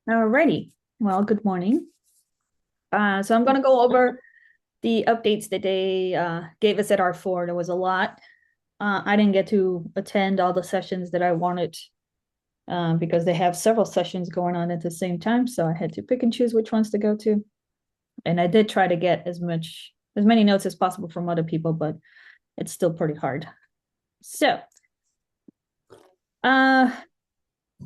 Alrighty. Well, good morning. So I'm going to go over the updates that they gave us at R4. There was a lot. I didn't get to attend all the sessions that I wanted because they have several sessions going on at the same time. So I had to pick and choose which ones to go to. And I did try to get as many notes as possible from other people, but it's still pretty hard. So, uh,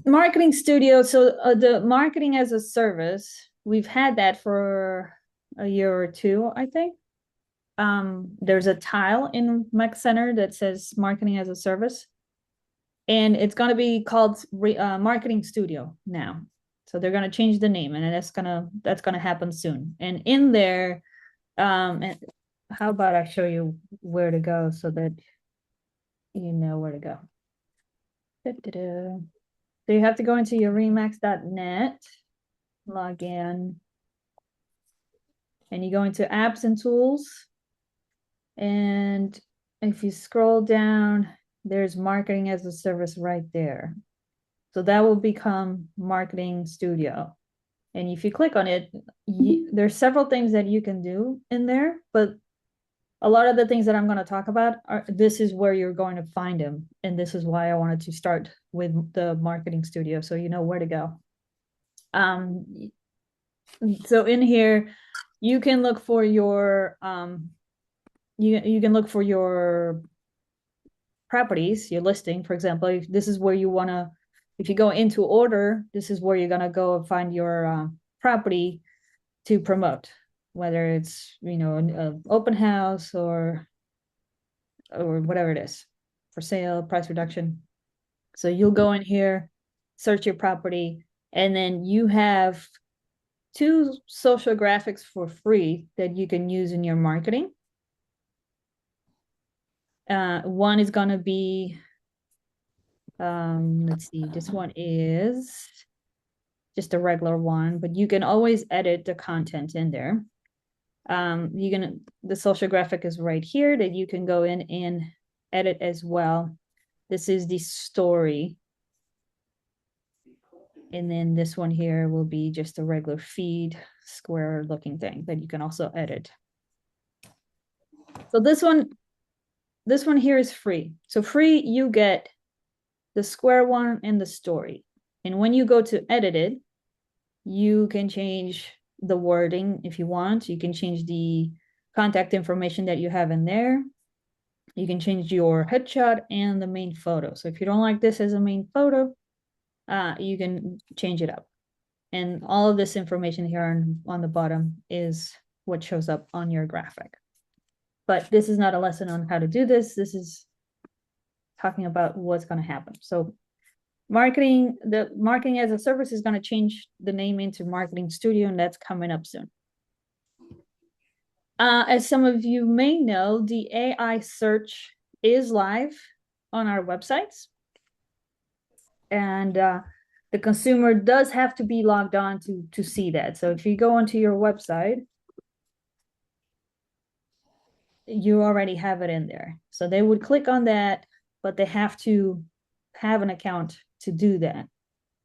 marketing studio. So the marketing as a service, we've had that for a year or two, I think. There's a tile in Mech Center that says marketing as a service, and it's going to be called Marketing Studio now. So they're going to change the name, and that's gonna happen soon. And in there, and how about I show you where to go so that you know where to go. Da-da-da. So you have to go into your remax.net, log in, and you go into apps and tools. And if you scroll down, there's marketing as a service right there. So that will become Marketing Studio. And if you click on it, there's several things that you can do in there, but a lot of the things that I'm going to talk about this is where you're going to find them. And this is why I wanted to start with the Marketing Studio so you know where to go. So in here, you can look for your you can look for your properties, your listing, for example. If this is where you want to, if you go into order, this is where you're going to go and find your property to promote, whether it's, an open house or whatever it is, for sale, price reduction. So you'll go in here, search your property, and then you have two social graphics for free that you can use in your marketing. One is going to be, let's see, this one is just a regular one, but you can always edit the content in there. The social graphic is right here that you can go in and edit as well. This is the story. And then this one here will be just a regular feed, square looking thing that you can also edit. So this one here is free. So free, you get the square one and the story. And when you go to edit it, you can change the wording if you want. You can change the contact information that you have in there. You can change your headshot and the main photo. So if you don't like this as a main photo, you can change it up. And all of this information here on the bottom is what shows up on your graphic. But this is not a lesson on how to do this. This is talking about what's going to happen. So the marketing as a service is going to change the name into Marketing Studio, and that's coming up soon. As some of you may know, the AI search is live on our websites, and the consumer does have to be logged on to see that. So if you go onto your website, you already have it in there. So they would click on that, but they have to have an account to do that.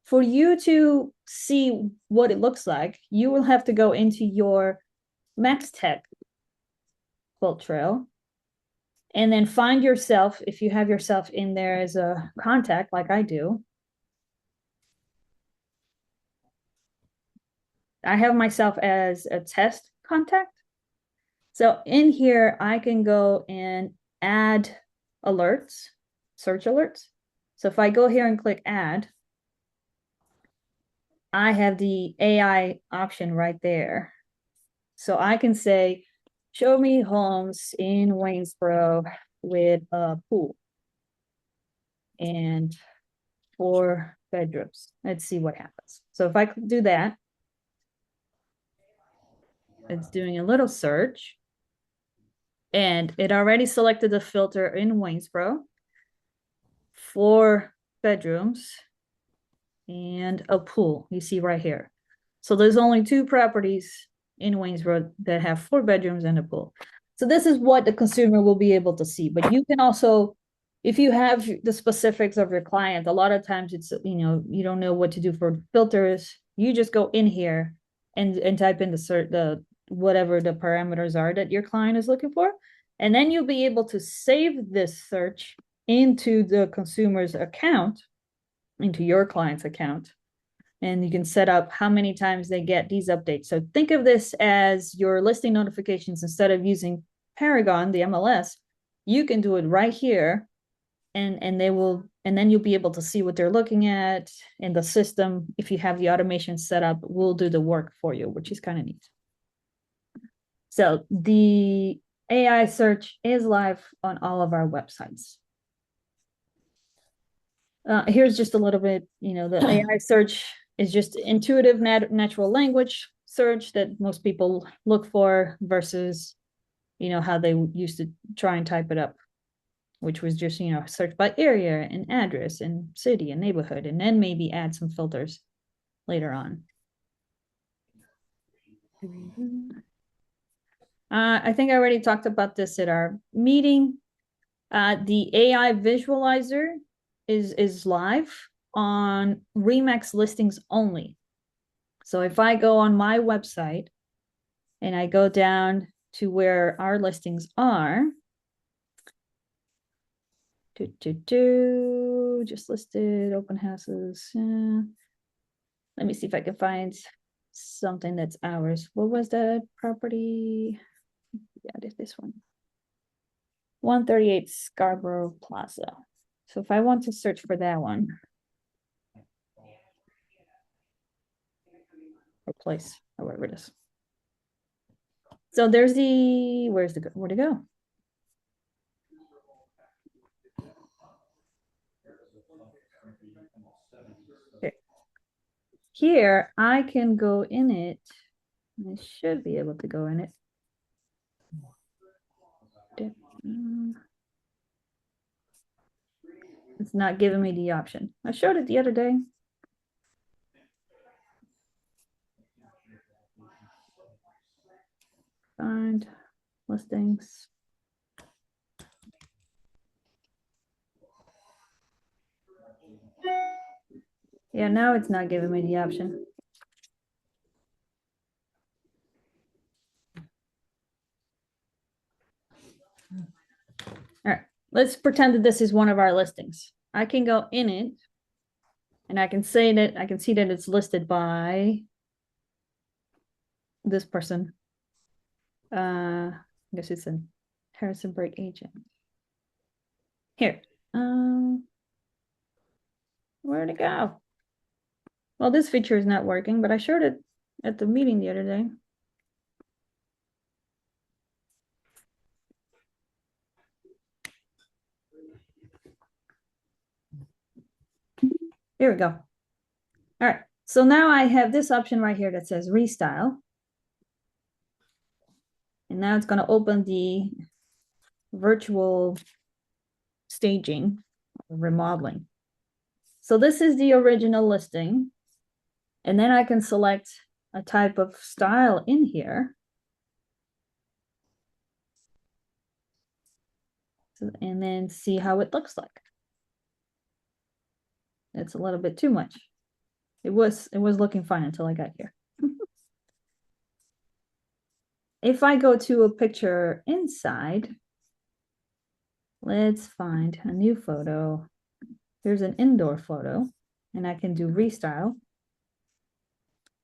For you to see what it looks like, you will have to go into your MaxTech quilt trail and then find yourself, if you have yourself in there as a contact like I do. I have myself as a test contact. So in here, I can go and add alerts, search alerts. So if I go here and click add, I have the AI option right there. So I can say, show me homes in Waynesboro with a pool and 4 bedrooms. Let's see what happens. So if I do that, it's doing a little search. And it already selected the filter in Waynesboro, 4 bedrooms, and a pool, you see right here. So there's only 2 properties in Waynesboro that have 4 bedrooms and a pool. So this is what the consumer will be able to see. But you can also, if you have the specifics of your client, a lot of times it's, you don't know what to do for filters. You just go in here and type in the whatever the parameters are that your client is looking for. And then you'll be able to save this search into the consumer's account, into your client's account. And you can set up how many times they get these updates. So think of this as your listing notifications. Instead of using Paragon, the MLS, you can do it right here, and then you'll be able to see what they're looking at in the system. If you have the automation set up, we'll do the work for you, which is kind of neat. So the AI search is live on all of our websites. Here's just a little bit, the AI search is just intuitive natural language search that most people look for versus, how they used to try and type it up, which was just, search by area and address and city and neighborhood, and then maybe add some filters later on. I think I already talked about this at our meeting. The AI visualizer is live on RE/MAX listings only. So if I go on my website and I go down to where our listings are, just listed open houses. Let me see if I can find something that's ours. What was that property? Yeah, it is this one. 138 Scarborough Plaza. So if I want to search for that one, or place, however it is. So there's where'd it go? Okay. Here, I can go in it. I should be able to go in it. It's not giving me the option. I showed it the other day. Find listings. Yeah, now it's not giving me the option. All right, let's pretend that this is one of our listings. I can go in it and I can see that it's listed by this person. I guess it's a Harrisonburg agent. Here. Where'd it go? Well, this feature is not working, but I showed it at the meeting the other day. Here we go. All right, so now I have this option right here that says restyle. And now it's going to open the virtual staging, remodeling. So this is the original listing. And then I can select a type of style in here. And then see how it looks like. It's a little bit too much. It was looking fine until I got here. If I go to a picture inside, let's find a new photo. Here's an indoor photo, and I can do restyle.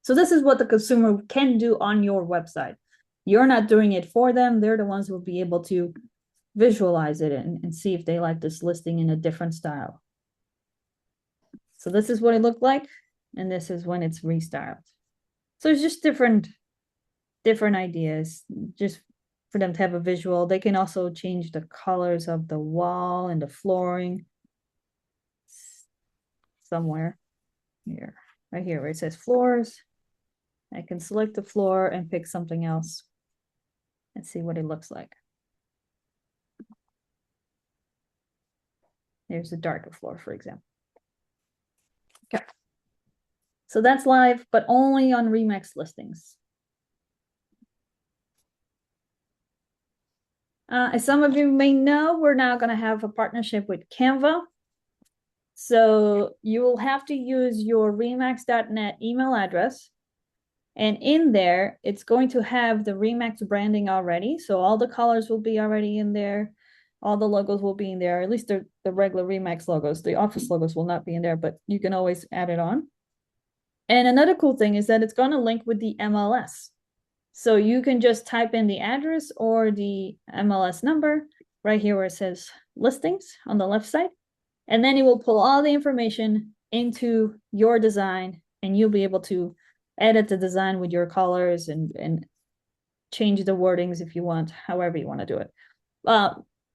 So this is what the consumer can do on your website. You're not doing it for them. They're the ones who will be able to visualize it and see if they like this listing in a different style. So this is what it looked like, and this is when it's restyled. So it's just different ideas, just for them to have a visual. They can also change the colors of the wall and the flooring. Somewhere here, right here where it says floors, I can select the floor and pick something else and see what it looks like. There's a darker floor, for example. Okay. So that's live, but only on RE/MAX listings. As some of you may know, we're now going to have a partnership with Canva. So you will have to use your remax.net email address. And in there, it's going to have the Remax branding already. So all the colors will be already in there. All the logos will be in there, at least the regular Remax logos. The office logos will not be in there, but you can always add it on. And another cool thing is that it's going to link with the MLS. So you can just type in the address or the MLS number right here where it says listings on the left side. And then it will pull all the information into your design, and you'll be able to edit the design with your colors and change the wordings if you want, however you want to do it.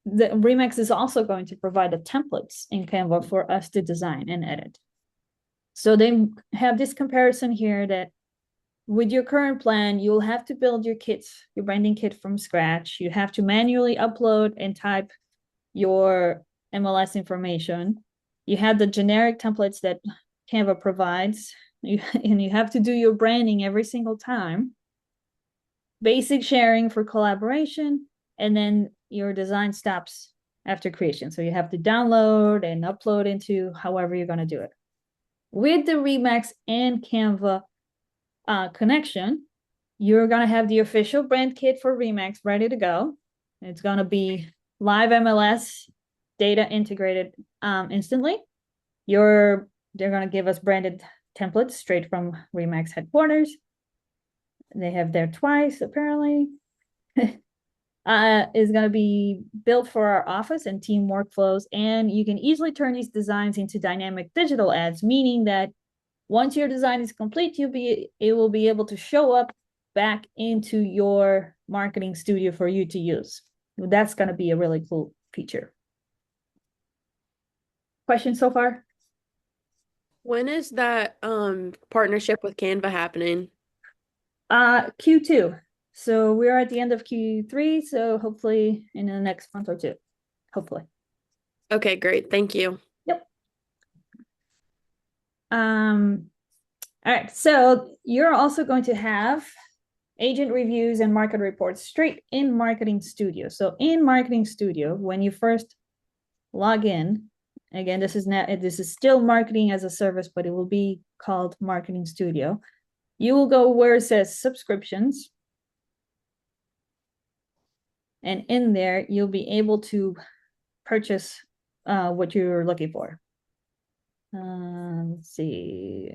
The Remax is also going to provide the templates in Canva for us to design and edit. So they have this comparison here that with your current plan, you'll have to build your kits, your branding kit from scratch. You have to manually upload and type your MLS information. You have the generic templates that Canva provides, and you have to do your branding every single time. Basic sharing for collaboration, and then your design stops after creation. So you have to download and upload into however you're going to do it. With the Remax and Canva connection, you're going to have the official brand kit for Remax ready to go. It's going to be live MLS data integrated instantly. They're going to give us branded templates straight from Remax headquarters. They have there twice, apparently. Is going to be built for our office and team workflows. And you can easily turn these designs into dynamic digital ads, meaning that once your design is complete, it will be able to show up back into your marketing studio for you to use. That's going to be a really cool feature. Questions so far? When is that partnership with Canva happening? Q2. So we're at the end of Q3, so hopefully in the next month or two. Hopefully. Okay, great. Thank you. Yep. All right, so you're also going to have agent reviews and market reports straight in Marketing Studio. So in Marketing Studio, when you first log in, again, this is still marketing as a service, but it will be called Marketing Studio. You will go where it says subscriptions. And in there, you'll be able to purchase what you're looking for. Let's see.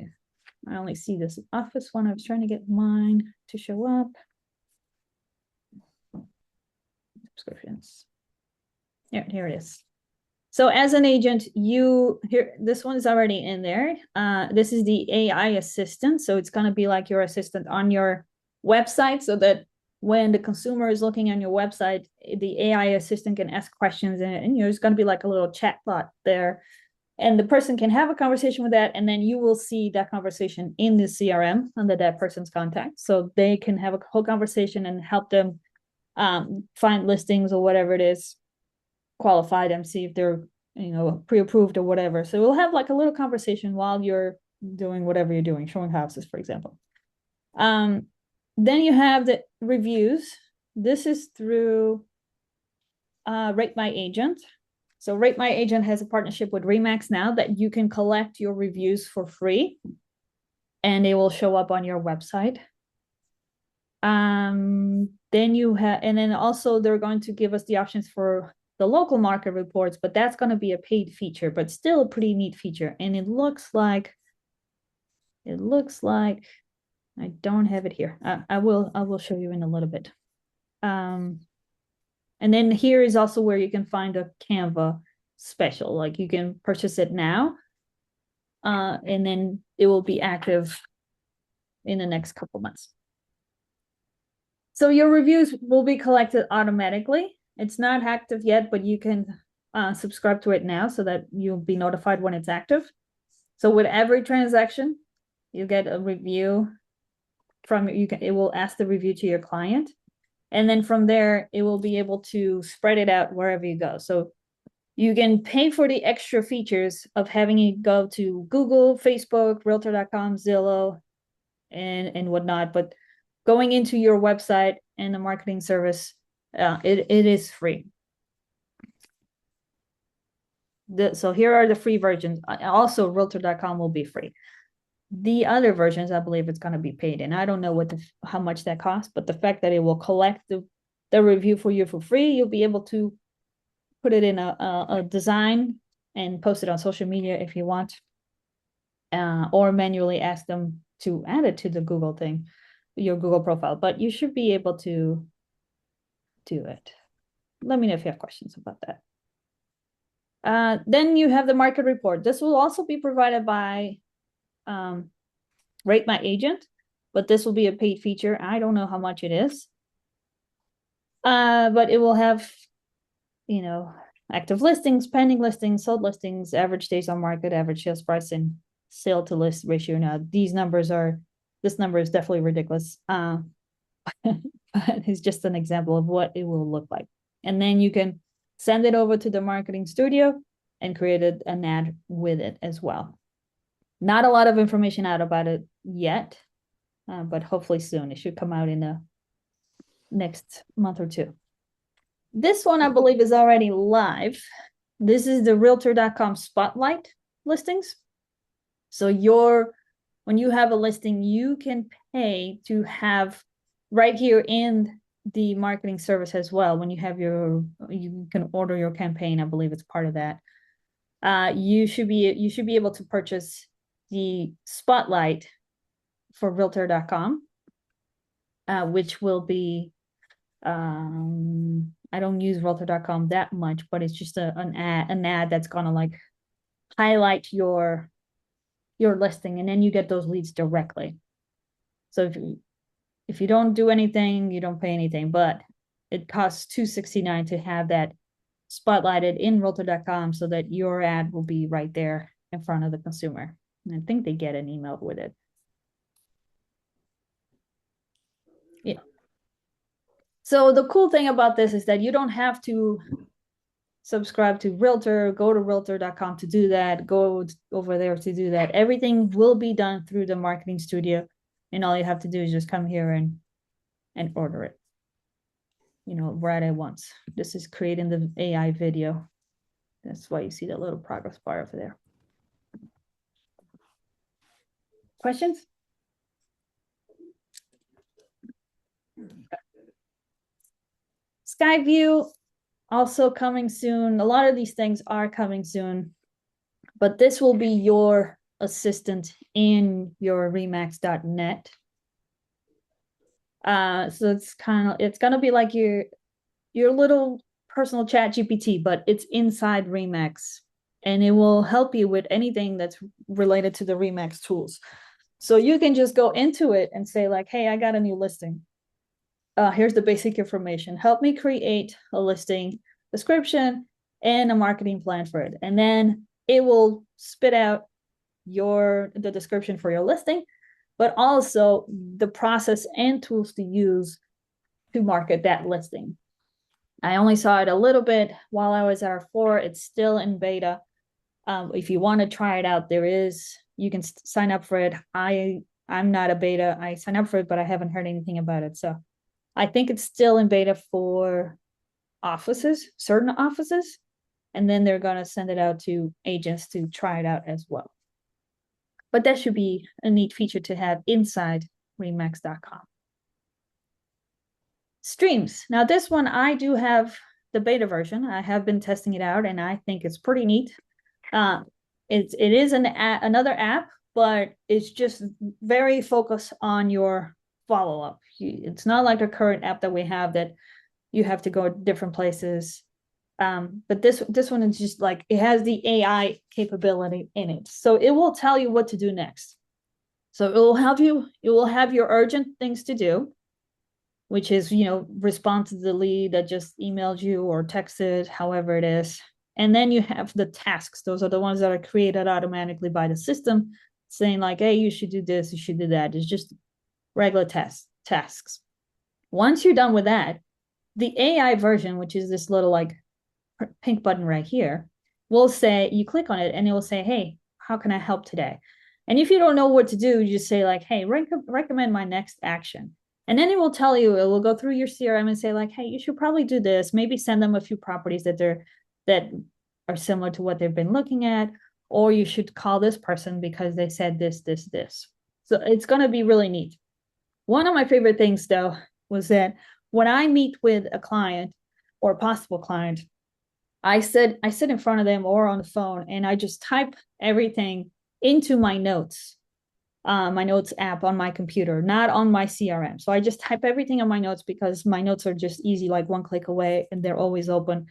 I only see this office one. I was trying to get mine to show up. Subscriptions. Here it is. So as an agent, this one is already in there. This is the AI assistant. So it's going to be like your assistant on your website, so that when the consumer is looking on your website, the AI assistant can ask questions, and it's going to be like a little chat bot there. And the person can have a conversation with that, and then you will see that conversation in the CRM under that person's contact. So they can have a whole conversation and help them find listings or whatever it is, qualify them, see if they're pre-approved or whatever. So we'll have like a little conversation while you're doing whatever you're doing, showing houses, for example. Then you have the reviews. This is through Rate My Agent. So Rate My Agent has a partnership with Remax now that you can collect your reviews for free, and they will show up on your website. Then also they're going to give us the options for the local market reports, but that's going to be a paid feature, but still a pretty neat feature. And it looks like I don't have it here. I will show you in a little bit. And then here is also where you can find a Canva special. Like you can purchase it now, and then it will be active in the next couple months. So your reviews will be collected automatically. It's not active yet, but you can subscribe to it now so that you'll be notified when it's active. So with every transaction, you get a review it will ask the review to your client. And then from there, it will be able to spread it out wherever you go. So you can pay for the extra features of having it go to Google, Facebook, Realtor.com, Zillow, and whatnot. But going into your website and the marketing service, it is free. So here are the free versions. Also, Realtor.com will be free. The other versions, I believe it's going to be paid, and I don't know how much that costs, but the fact that it will collect the review for you for free, you'll be able to put it in a design and post it on social media if you want, or manually ask them to add it to the Google thing, your Google profile. But you should be able to do it. Let me know if you have questions about that. Then you have the market report. This will also be provided by Rate My Agent, but this will be a paid feature. I don't know how much it is. But it will have, active listings, pending listings, sold listings, average days on market, average sales price, and sale to list ratio. Now, this number is definitely ridiculous. But it's just an example of what it will look like. And then you can send it over to the marketing studio and create an ad with it as well. Not a lot of information out about it yet, but hopefully soon. It should come out in the next month or two. This one, I believe, is already live. This is the Realtor.com Spotlight listings. So when you have a listing, you can pay to have right here in the marketing service as well. When you have you can order your campaign. I believe it's part of that. You should be able to purchase the Spotlight for Realtor.com, which will be, I don't use Realtor.com that much, but it's just an ad that's gonna like highlight your listing, and then you get those leads directly. So if you don't do anything, you don't pay anything, but it costs $269 to have that spotlighted in Realtor.com so that your ad will be right there in front of the consumer. And I think they get an email with it. Yeah. So the cool thing about this is that you don't have to subscribe to Realtor, go to Realtor.com to do that, go over there to do that. Everything will be done through the marketing studio, and all you have to do is just come here and order it, right at once. This is creating the AI video. That's why you see that little progress bar over there. Questions? Skyview also coming soon. A lot of these things are coming soon, but this will be your assistant in your Remax.net. So it's gonna be like your little personal chat GPT, but it's inside Remax, and it will help you with anything that's related to the Remax tools. So you can just go into it and say like, hey, I got a new listing. Here's the basic information. Help me create a listing description and a marketing plan for it. And then it will spit out the description for your listing, but also the process and tools to use to market that listing. I only saw it a little bit while I was at R4. It's still in beta. If you want to try it out, you can sign up for it. I'm not a beta. I signed up for it, but I haven't heard anything about it. So I think it's still in beta for certain offices, and then they're going to send it out to agents to try it out as well. But that should be a neat feature to have inside Remax.com. Streams. Now this one, I do have the beta version. I have been testing it out, and I think it's pretty neat. It is another app, but it's just very focused on your follow-up. It's not like the current app that we have that you have to go different places. But this one is just like, it has the AI capability in it. So it will tell you what to do next. So it will have your urgent things to do, which is, respond to the lead that just emailed you or texted, however it is. And then you have the tasks. Those are the ones that are created automatically by the system, saying like, hey, you should do this, you should do that. It's just regular tasks. Once you're done with that, the AI version, which is this little like pink button right here, will say, you click on it and it will say, hey, how can I help today? And if you don't know what to do, you just say like, hey, recommend my next action. And then it will tell you, it will go through your CRM and say like, hey, you should probably do this. Maybe send them a few properties that are similar to what they've been looking at, or you should call this person because they said this, this, this. So it's going to be really neat. One of my favorite things, though, was that when I meet with a client or a possible client, I sit in front of them or on the phone, and I just type everything into my notes app on my computer, not on my CRM. So I just type everything on my notes because my notes are just easy, like one click away, and they're always open.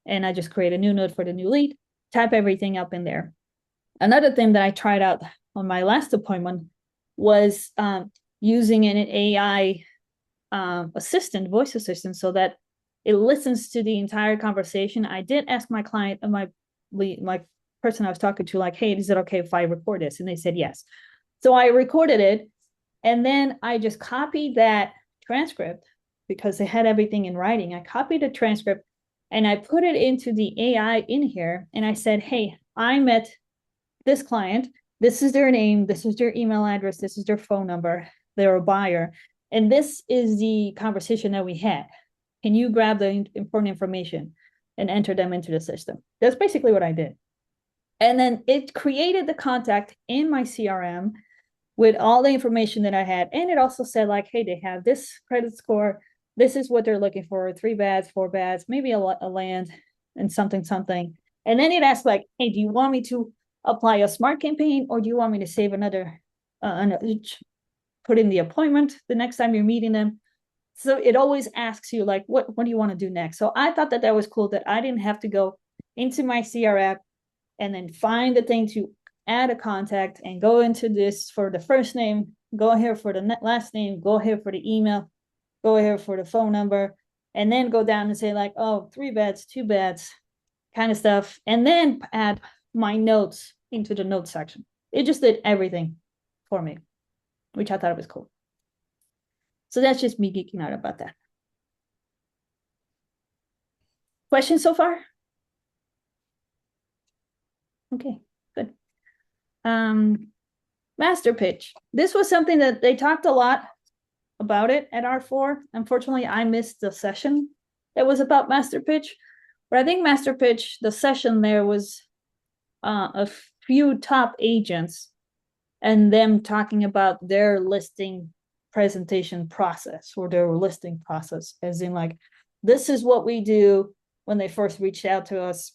And I just create a new note for the new lead, type everything up in there. Another thing that I tried out on my last appointment was using an AI voice assistant, so that it listens to the entire conversation. I did ask my client, my person I was talking to, like, hey, is it okay if I record this? And they said yes. So I recorded it, and then I just copied that transcript because they had everything in writing. I copied the transcript and I put it into the AI in here, and I said, hey, I met this client. This is their name. This is their email address. This is their phone number. They're a buyer. And this is the conversation that we had. Can you grab the important information and enter them into the system? That's basically what I did. And then it created the contact in my CRM with all the information that I had. And it also said, like, hey, they have this credit score. This is what they're looking for: 3 beds, 4 beds, maybe a land and something. And then it asked, like, hey, do you want me to apply a smart campaign, or do you want me to save another, put in the appointment the next time you're meeting them? So it always asks you, like, what do you want to do next? So I thought that was cool, that I didn't have to go into my CRM and then find the thing to add a contact and go into this for the first name, go here for the last name, go here for the email, go here for the phone number, and then go down and say, like, oh, 3 beds, 2 beds, kind of stuff, and then add my notes into the notes section. It just did everything for me, which I thought was cool. So that's just me geeking out about that. Questions so far? Okay, good. Master pitch. This was something that they talked a lot about it at R4. Unfortunately, I missed the session that was about master pitch. But I think master pitch, the session there was a few top agents and them talking about their listing presentation process, or their listing process, as in, like, this is what we do when they first reached out to us.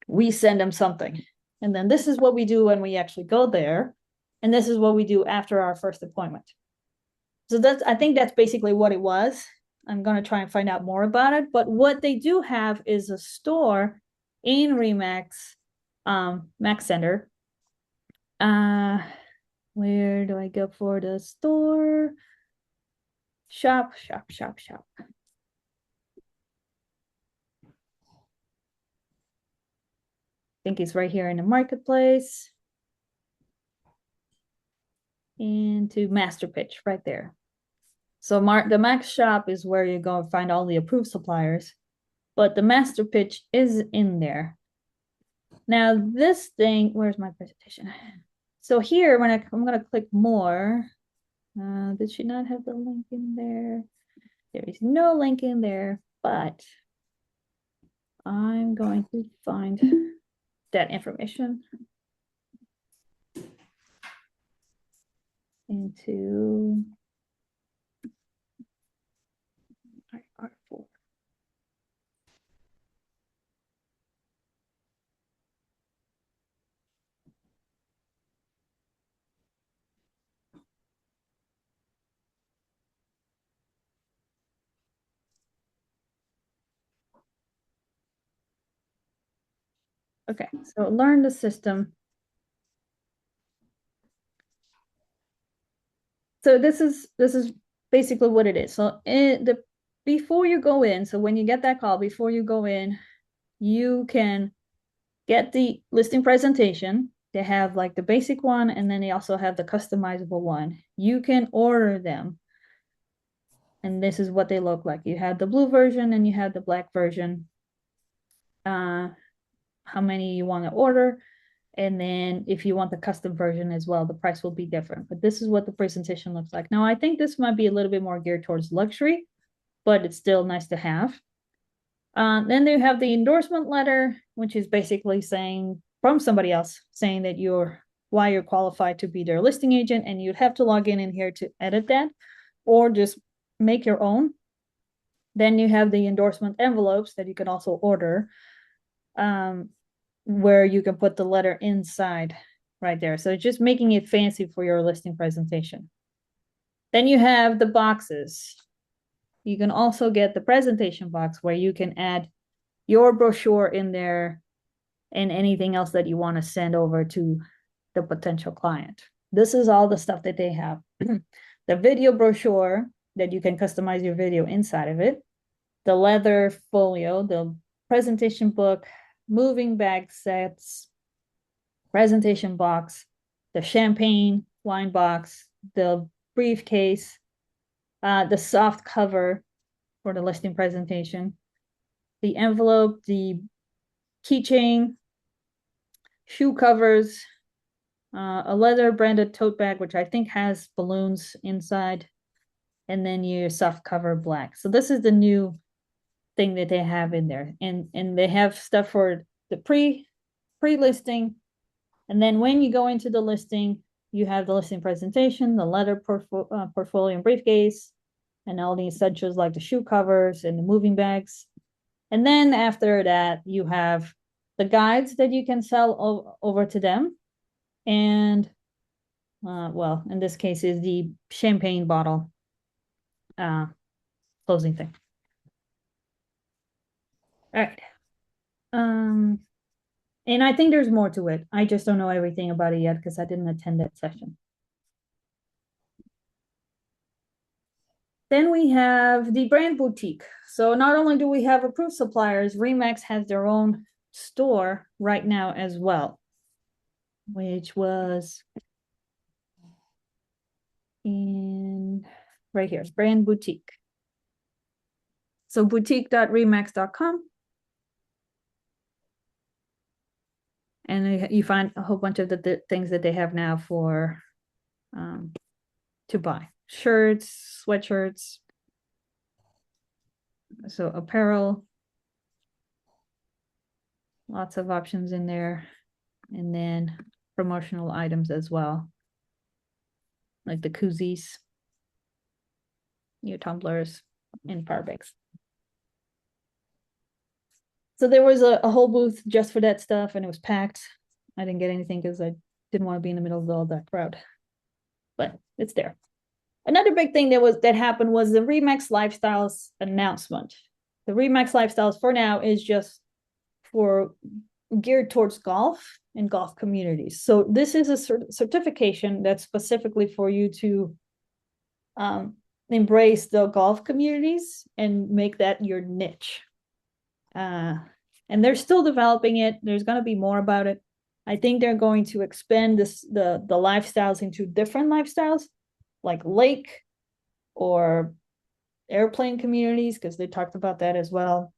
We send them something. And then this is what we do when we actually go there. And this is what we do after our first appointment. So I think that's basically what it was. I'm going to try and find out more about it. But what they do have is a store in RE/MAX, Max Center. Where do I go for the store? Shop. I think it's right here in the marketplace. Into master pitch right there. So the Max shop is where you go and find all the approved suppliers, but the master pitch is in there. Now this thing, where's my presentation? So here, when I'm going to click more, did she not have the link in there? There is no link in there, but I'm going to find that information into R4. Okay, so learn the system. So this is basically what it is. So before you go in, so when you get that call, before you go in, you can get the listing presentation. They have, like, the basic one, and then they also have the customizable one. You can order them. And this is what they look like. You have the blue version and you have the black version. How many you want to order. And then if you want the custom version as well, the price will be different. But this is what the presentation looks like. Now, I think this might be a little bit more geared towards luxury, but it's still nice to have. Then they have the endorsement letter, which is basically saying from somebody else saying that why you're qualified to be their listing agent, and you'd have to log in here to edit that, or just make your own. Then you have the endorsement envelopes that you can also order, where you can put the letter inside right there. So just making it fancy for your listing presentation. Then you have the boxes. You can also get the presentation box where you can add your brochure in there and anything else that you want to send over to the potential client. This is all the stuff that they have. The video brochure that you can customize your video inside of it, the leather folio, the presentation book, moving bag sets, presentation box, the champagne wine box, the briefcase, the soft cover for the listing presentation, the envelope, the keychain, shoe covers, a leather branded tote bag, which I think has balloons inside, and then your soft cover black. So this is the new thing that they have in there, and they have stuff for the pre-listing, and then when you go into the listing, you have the listing presentation, the leather portfolio and briefcase, and all the essentials like the shoe covers and the moving bags. And then after that, you have the guides that you can sell over to them. And, well, in this case, is the champagne bottle closing thing. All right. And I think there's more to it. I just don't know everything about it yet because I didn't attend that session. Then we have the brand boutique. So not only do we have approved suppliers, RE/MAX has their own store right now as well, which was in right here, brand boutique. So boutique.remax.com. And you find a whole bunch of the things that they have now for to buy. Shirts, sweatshirts, so apparel, lots of options in there, and then promotional items as well, like the koozies, your tumblers, and power bags. So there was a whole booth just for that stuff, and it was packed. I didn't get anything because I didn't want to be in the middle of all that crowd, but it's there. Another big thing that happened was the RE/MAX Lifestyles announcement. The RE/MAX Lifestyles for now is just for geared towards golf and golf communities. So this is a certification that's specifically for you to embrace the golf communities and make that your niche. And they're still developing it. There's going to be more about it. I think they're going to expand the lifestyles into different lifestyles, like lake or airplane communities, because they talked about that as well,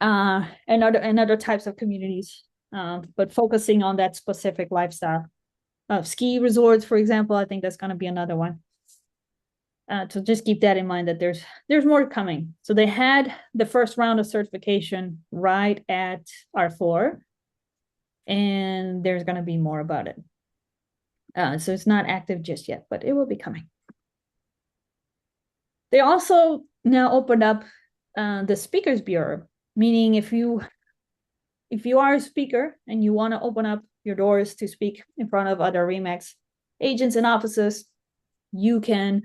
and other types of communities, but focusing on that specific lifestyle. Ski resorts, for example, I think that's going to be another one. So just keep that in mind that there's more coming. So they had the first round of certification right at R4, and there's going to be more about it. So it's not active just yet, but it will be coming. They also now opened up the Speakers Bureau, meaning if you are a speaker and you want to open up your doors to speak in front of other RE/MAX agents and offices, you can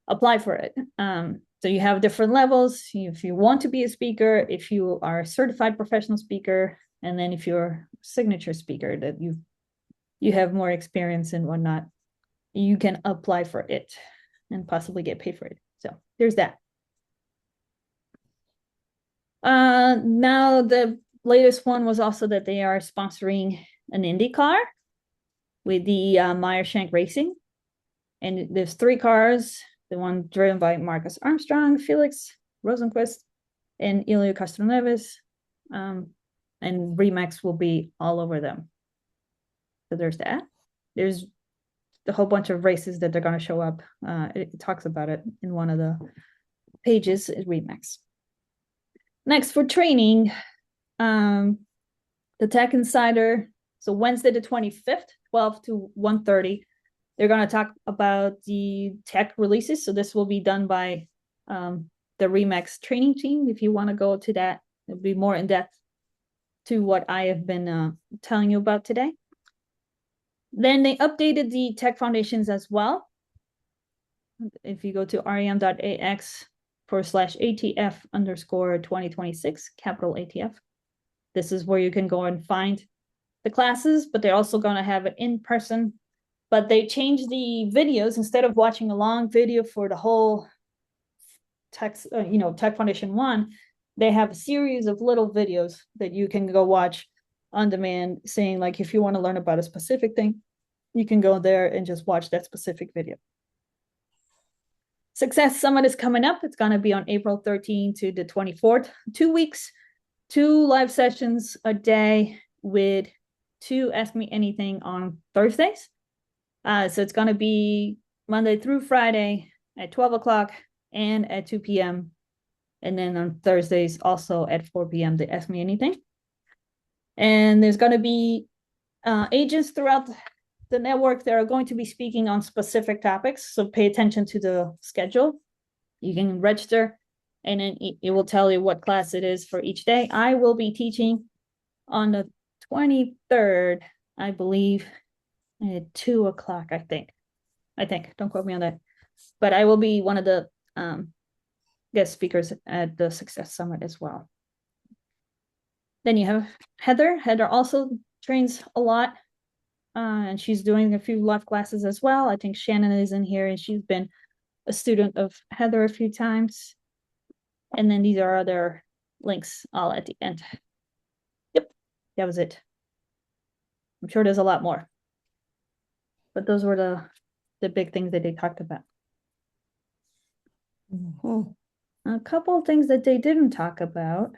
apply for it. So you have different levels. If you want to be a speaker, if you are a certified professional speaker, and then if you're a signature speaker that you have more experience and whatnot, you can apply for it and possibly get paid for it. So there's that. Now the latest one was also that they are sponsoring an IndyCar with the Meyer Shank Racing. And there's 3 cars, the one driven by Marcus Armstrong, Felix Rosenqvist, and Helio Castroneves. And RE/MAX will be all over them. So there's that. There's a whole bunch of races that they're going to show up. It talks about it in one of the pages at RE/MAX. Next for training, the Tech Insider. So Wednesday the 25th, 12 to 1:30. They're going to talk about the tech releases. So this will be done by the Remax training team. If you want to go to that, it'll be more in depth to what I have been telling you about today. Then they updated the tech foundations as well. If you go to rem.ax/ATF_2026, capital ATF, this is where you can go and find the classes, but they're also going to have it in person. But they changed the videos. Instead of watching a long video for the whole tech, Tech Foundation 1, they have a series of little videos that you can go watch on demand, saying like, if you want to learn about a specific thing, you can go there and just watch that specific video. Success Summit is coming up. It's going to be on April 13th to the 24th, 2 weeks, 2 live sessions a day with 2 Ask Me Anything on Thursdays. So it's going to be Monday through Friday at 12 o'clock and at 2 p.m. And then on Thursdays also at 4 p.m. to Ask Me Anything. And there's going to be agents throughout the network that are going to be speaking on specific topics. So pay attention to the schedule. You can register and then it will tell you what class it is for each day. I will be teaching on the 23rd, I believe, at 2 o'clock, I think. Don't quote me on that. But I will be one of the guest speakers at the Success Summit as well. Then you have Heather. Heather also trains a lot. And she's doing a few live classes as well. I think Shannon is in here and she's been a student of Heather a few times. And then these are other links all at the end. Yep, that was it. I'm sure there's a lot more. But those were the big things that they talked about. A couple of things that they didn't talk about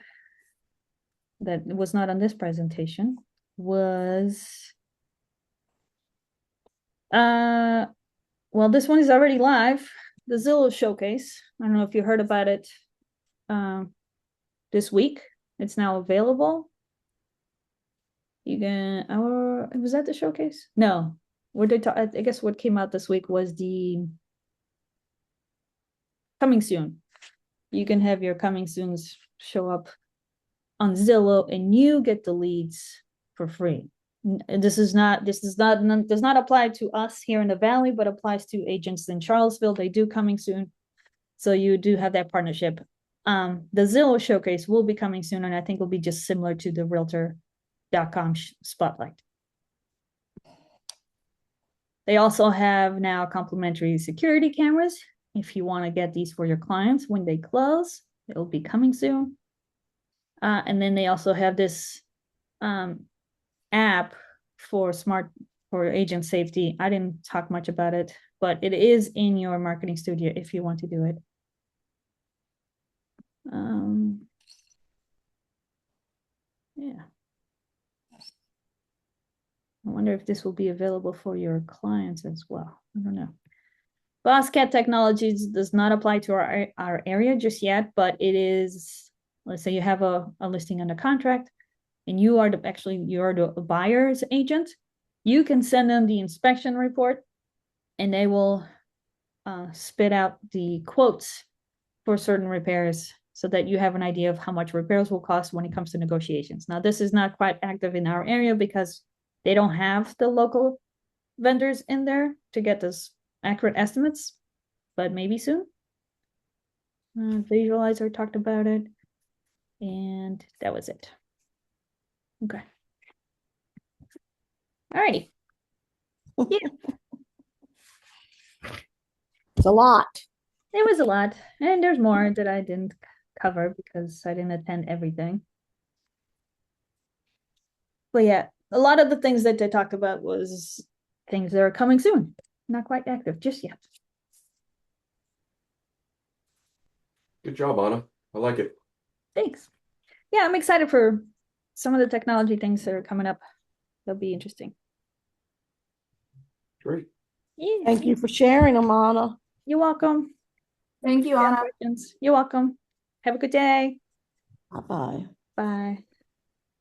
that was not on this presentation was well, this one is already live. The Zillow showcase. I don't know if you heard about it this week. It's now available. You can, was that the showcase? No. What they I guess what came out this week was the coming soon. You can have your coming soons show up on Zillow and you get the leads for free. This does not apply to us here in the Valley, but applies to agents in Charlottesville. They do coming soon. So you do have that partnership. The Zillow showcase will be coming soon, and I think will be just similar to the Realtor.com spotlight. They also have now complimentary security cameras. If you want to get these for your clients when they close, it'll be coming soon. And then they also have this app for agent safety. I didn't talk much about it, but it is in your marketing studio if you want to do it. Yeah. I wonder if this will be available for your clients as well. I don't know. Bosscat Technologies does not apply to our area just yet, but it is, let's say you have a listing under contract and you are the buyer's agent. You can send them the inspection report and they will spit out the quotes for certain repairs so that you have an idea of how much repairs will cost when it comes to negotiations. Now, this is not quite active in our area because they don't have the local vendors in there to get those accurate estimates, but maybe soon. Visualizer talked about it, and that was it. Okay. Alrighty. Yeah. It's a lot. It was a lot, and there's more that I didn't cover because I didn't attend everything. But yeah, a lot of the things that they talked about was things that are coming soon. Not quite active just yet. Good job, Anna. I like it. Thanks. Yeah, I'm excited for some of the technology things that are coming up. They'll be interesting. Great. Yeah. Thank you for sharing them, Anna. You're welcome. Thank you, Anna. You're welcome. Have a good day. Bye-bye. Bye.